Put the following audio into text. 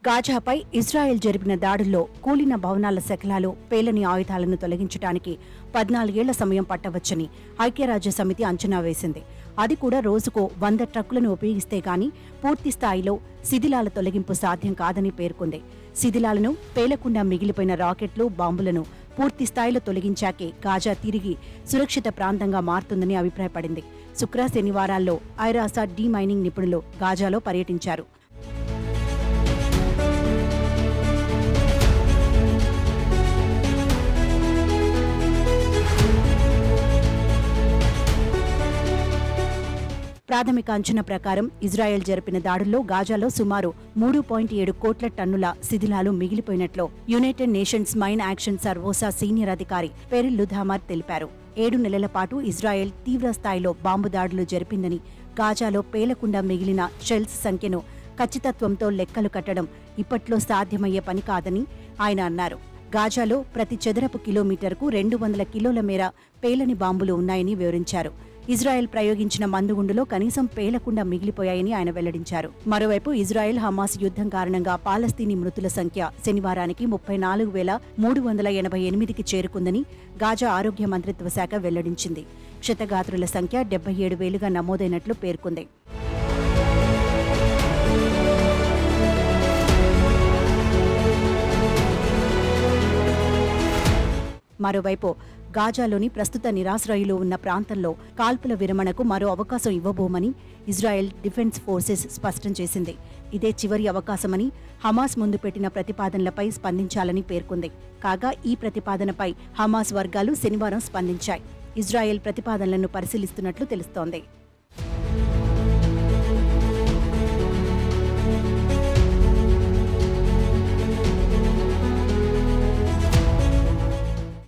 గాజాపై Israel జరిపిన దాడుల్లో కూలిన భవనాల శకలాలు, పేలని ఆయుధాలను తొలగించడానికి 14 ఏళ్ల సమయం పట్టవచ్చని ఐక్యరాజ్యసమితి అంచనా వేసింది. అది కూడా రోజుకో 100 ట్రక్కులను ఉపయోగిస్తే గాని పూర్తి స్థాయిలో శిథిలాల తొలగింపు సాధ్యం కాదని పేర్కొంది. శిథిలాలను, పేలకుండా మిగిలిపోయిన రాకెట్లు, బాంబులను పూర్తి స్థాయిలో తొలగించాకే గాజా తిరిగి సురక్షిత ప్రాంతంగా మారుతుందని అభిప్రాయపడింది. శుక్ర, శనివారాల్లో ఐరాసా డీమైనింగ్ నిపుణులు గాజాలో పర్యటించారు. ప్రాథమిక అంచనా ప్రకారం ఇజ్రాయెల్ జరిపిన దాడుల్లో గాజాలో సుమారు 3.7 కోట్ల టన్నుల శిథిలాలు మిగిలిపోయినట్లు United Nations mine action service senior అధికారి పెరిల్ లుధామర్ తెలిపారు. 7 నెలల పాటు ఇజ్రాయెల్ తీవ్ర స్థాయిలో బాంబు దాడులు జరిపిందని, గాజాలో పేలకుండా మిగిలిన షెల్స్ సంఖ్యను ఖచ్చితత్వంతో లెక్కలు కట్టడం ఇప్పట్లో సాధ్యమయ్యే పని కాదని ఆయన అన్నారు. గాజాలో ప్రతి చదరపు కిలోమీటర్కు 200 కిలోల మేర పేలని బాంబులు ఉన్నాయని వివరించారు. ఇజ్రాయెల్ ప్రయోగించిన మందుగుండులో కనీసం పేలకుండా మిగిలిపోయాయని ఆయన వెల్లడించారు. మరోవైపు ఇజ్రాయెల్ హమాస్ యుద్ధం కారణంగా పాలస్తీనీ మృతుల సంఖ్య శనివారానికి 34,388కి చేరుకుందని గాజా ఆరోగ్య మంత్రిత్వ శాఖ వెల్లడించింది. క్షతగాత్రుల సంఖ్య 77,000గా నమోదైనట్లు పేర్కొంది. మరోవైపు గాజాలోని ప్రస్తుత నిరాశ్రయులు ఉన్న ప్రాంతంలో కాల్పుల విరమణకు మరో అవకాశం ఇవ్వబోమని ఇజ్రాయెల్ డిఫెన్స్ ఫోర్సెస్ స్పష్టం చేసింది. ఇదే చివరి అవకాశమని హమాస్ ముందు పెట్టిన ప్రతిపాదనలపై స్పందించాలని పేర్కొంది. కాగా ఈ ప్రతిపాదనపై హమాస్ వర్గాలు శనివారం స్పందించాయి. ఇజ్రాయెల్ ప్రతిపాదనలను పరిశీలిస్తున్నట్లు తెలుస్తోంది.